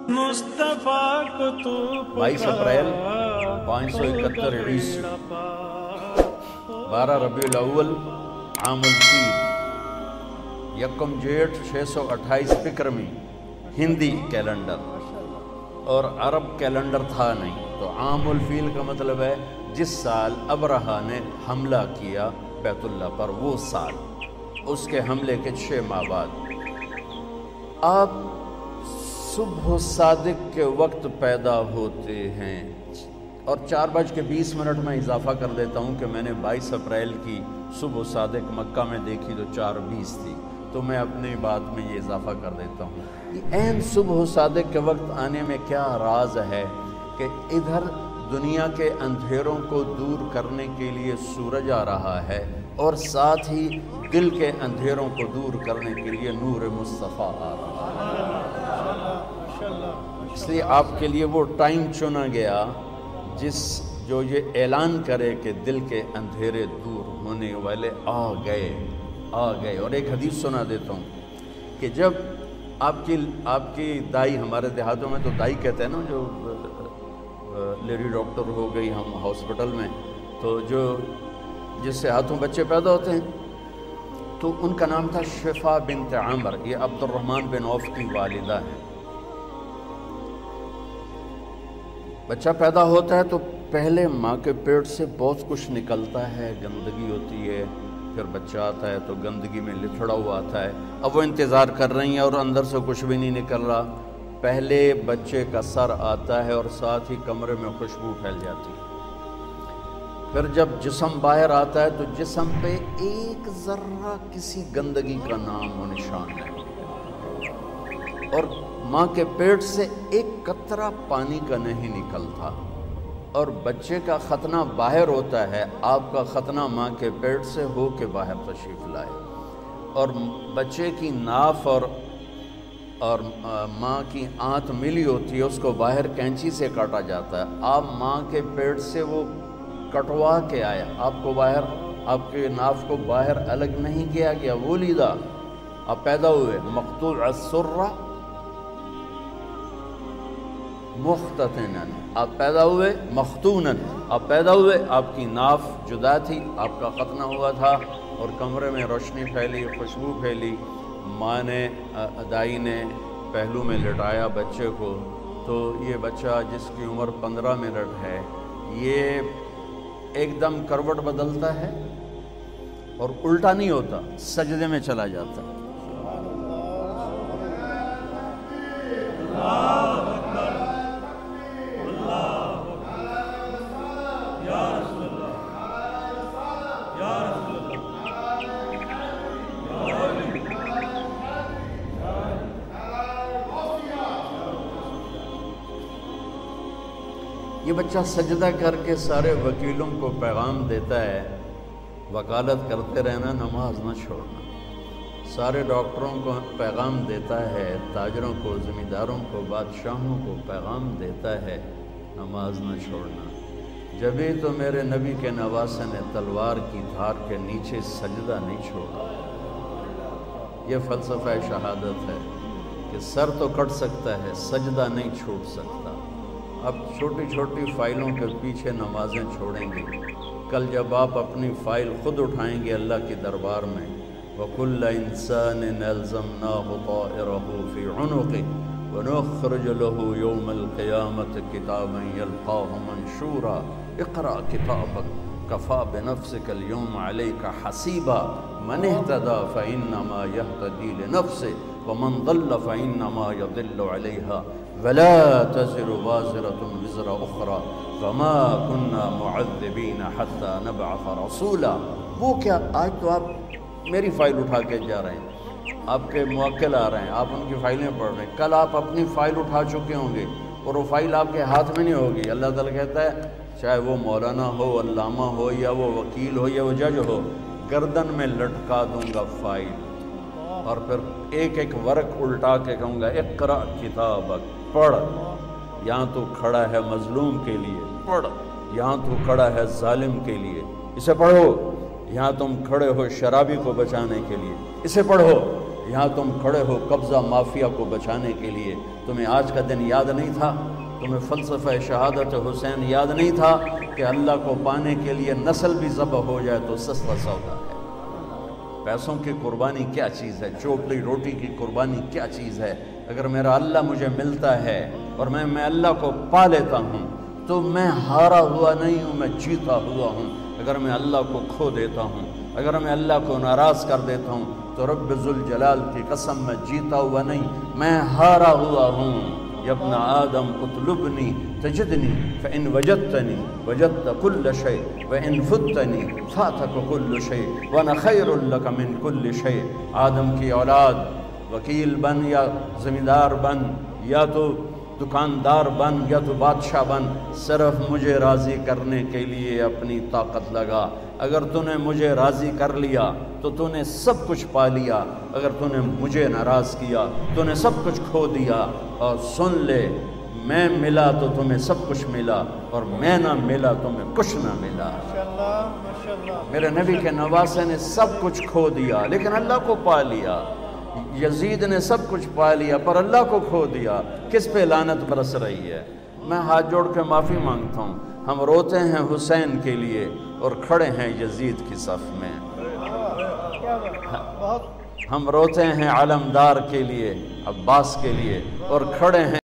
मुस्तफा को तू 22 अप्रैल 571 ईस्वी 12 रबीउल अव्वल आमुल फील यकम जेठ 628 बिक्रमी हिंदी कैलेंडर और अरब कैलेंडर था नहीं। तो आमुल फील का मतलब है जिस साल अबरहा ने हमला किया बैतुल्लाह पर, वो साल, उसके हमले के 6 माह बाद। आप सुबह सादिक के वक्त पैदा होते हैं। और 4:20 में इजाफा कर देता हूँ कि मैंने 22 अप्रैल की सुबह सादिक मक्का में देखी तो 4:20 थी, तो मैं अपनी बात में ये इजाफा कर देता हूँ। ऐन सुबह सादिक के वक्त आने में क्या राज है कि इधर दुनिया के अंधेरों को दूर करने के लिए सूरज आ रहा है और साथ ही दिल के अंधेरों को दूर करने के लिए नूर मुस्तफ़ा आ रहा है। इसलिए आपके लिए वो टाइम चुना गया जो ये ऐलान करे कि दिल के अंधेरे दूर होने वाले आ गए। और एक हदीस सुना देता हूँ कि जब आपकी दाई, हमारे देहातों में तो दाई कहते हैं ना, जो लेडी डॉक्टर हो गई हम हॉस्पिटल में, तो जो जिससे हाथों बच्चे पैदा होते हैं, तो उनका नाम था शिफा बिन्त आमर। ये अब्दुर्रहमान बिन औफ की वालिदा है। बच्चा पैदा होता है तो पहले माँ के पेट से बहुत कुछ निकलता है, गंदगी होती है, फिर बच्चा आता है तो गंदगी में लिथड़ा हुआ आता है। अब वो इंतज़ार कर रही हैं और अंदर से कुछ भी नहीं निकल रहा। पहले बच्चे का सर आता है और साथ ही कमरे में खुशबू फैल जाती है। फिर जब जिस्म बाहर आता है तो जिस्म पे एक ज़र्रा किसी गंदगी का नाम व निशान है, और माँ के पेट से एक कतरा पानी का नहीं निकलता, और बच्चे का खतना बाहर होता है। आपका खतना माँ के पेट से हो के बाहर तशरीफ़ लाए, और बच्चे की नाफ और माँ की आंत मिली होती है, उसको बाहर कैंची से काटा जाता है। आप माँ के पेट से वो कटवा के आए, आपको बाहर, आपके नाफ को बाहर अलग नहीं किया गया, वो लीदा आप पैदा हुए मक़तूअ अस्सुर्रा मुख्ततनन, आप पैदा हुए मख्तूनन, आप पैदा हुए, आपकी नाफ जुदा थी, आपका खतना हुआ था और कमरे में रोशनी फैली, खुशबू फैली। माँ ने, दाई ने पहलू में लिटाया बच्चे को, तो ये बच्चा जिसकी उम्र 15 मिनट है, ये एकदम करवट बदलता है और उल्टा नहीं होता, सजदे में चला जाता है। ये बच्चा सजदा करके सारे वकीलों को पैगाम देता है, वकालत करते रहना, नमाज न छोड़ना। सारे डॉक्टरों को पैगाम देता है, ताजरों को, ज़मींदारों को, बादशाहों को पैगाम देता है, नमाज न छोड़ना। जभी तो मेरे नबी के नवासे ने तलवार की धार के नीचे सजदा नहीं छोड़ा। यह फ़लसफ़ा शहादत है कि सर तो कट सकता है, सजदा नहीं छूट सकता। अब छोटी छोटी फ़ाइलों के पीछे नमाज़ें छोड़ेंगे। कल जब आप अपनी फ़ाइल ख़ुद उठाएंगे अल्लाह के दरबार में, वकुल्ल इंसान अल्ज़मनाहु ताइरहु फ़ी उनुक़िही व नुख़्रिज लहू यौमल क़ियामत किताबन यल्क़ाहु मंशूरा इक़रा किताबक कफ़ा बिनफ़्सिकल यौम अलैका हसीबा मन इह्तदा फ़इन्नमा यह्तदी लिनफ़्सिही व मन ضل फ़इन्नमा यदिल्लु अलैहा वला तज़िरु वाज़िरतुन विज़रा उख़रा वमा कुन्ना मुअज़्ज़िबीना हत्ता नबअस रसूला। वो क्या, आज तो आप मेरी फ़ाइल उठा के जा रहे हैं, आपके मुवक्किल आ रहे हैं, आप उनकी फ़ाइलें पढ़ रहे हैं। कल आप अपनी फ़ाइल उठा चुके होंगे और वो फ़ाइल आपके हाथ में नहीं होगी। अल्लाह ताला कहता है, चाहे वो मौलाना हो, अल्लामा हो, या वो वकील हो, या वो जज हो, गर्दन में लटका दूंगा फ़ाइल और फिर एक एक वर्क उल्टा के कहूँगा इक़रा किताबक, पढ़। यहाँ तो खड़ा है मजलूम के लिए, पढ़। यहाँ तो खड़ा है जालिम के लिए, इसे पढ़ो। यहाँ तुम खड़े हो शराबी को बचाने के लिए, इसे पढ़ो। یہاں تم کھڑے ہو قبضہ مافیا کو بچانے کے لیے، تمہیں آج کا دن یاد نہیں تھا؟ تمہیں فلسفہ شہادت حسین یاد نہیں تھا کہ اللہ کو پانے کے لیے نسل بھی ذبح ہو جائے تو سستا سودا ہے؟ پیسوں کی قربانی کیا چیز ہے؟ چوپڑی روٹی کی قربانی کیا چیز ہے؟ اگر میرا اللہ مجھے ملتا ہے اور میں اللہ کو پا لیتا ہوں تو میں ہارا ہوا نہیں ہوں، میں جیتا ہوا ہوں۔ اگر میں اللہ کو کھو دیتا ہوں، اگر میں اللہ کو ناراض کر دیتا ہوں تو رب ذوالجلال کی قسم میں جیتا ہوا نہیں، میں ہارا ہوا ہوں۔ یا ابن آدم اطلبنی تجدنی فإن وجدتنی وجدت کل شیء وإن فتنی فاتک کل شیء وانا خیر لک من کل شیء۔ آدم کی اولاد، وکیل بن یا زمیندار بن یا تو دکاندار بن یا تو بادشاہ بن، صرف مجھے راضی کرنے کے لیے اپنی طاقت لگا۔ اگر تو نے مجھے راضی کر لیا تو تو نے سب کچھ پا لیا، اگر تو نے مجھے ناراض کیا تو نے سب کچھ کھو دیا۔ اور سن لے، میں ملا تو تمہیں سب کچھ ملا، اور میں نہ ملا تمہیں کچھ نہ ملا۔ میرے نبی کے نواسے نے سب کچھ کھو دیا لیکن اللہ کو پا لیا۔ یزید نے سب کچھ پا لیا پر اللہ کو کھو دیا۔ کس پہ لعنت برس رہی ہے؟ میں ہاتھ جوڑ کے معافی مانگتا ہوں، ہم روتے ہیں حسین کے لیے اور کھڑے ہیں یزید کی صف میں۔ ہم روتے ہیں علمدار کے لیے، عباس کے لیے، اور کھڑے ہیں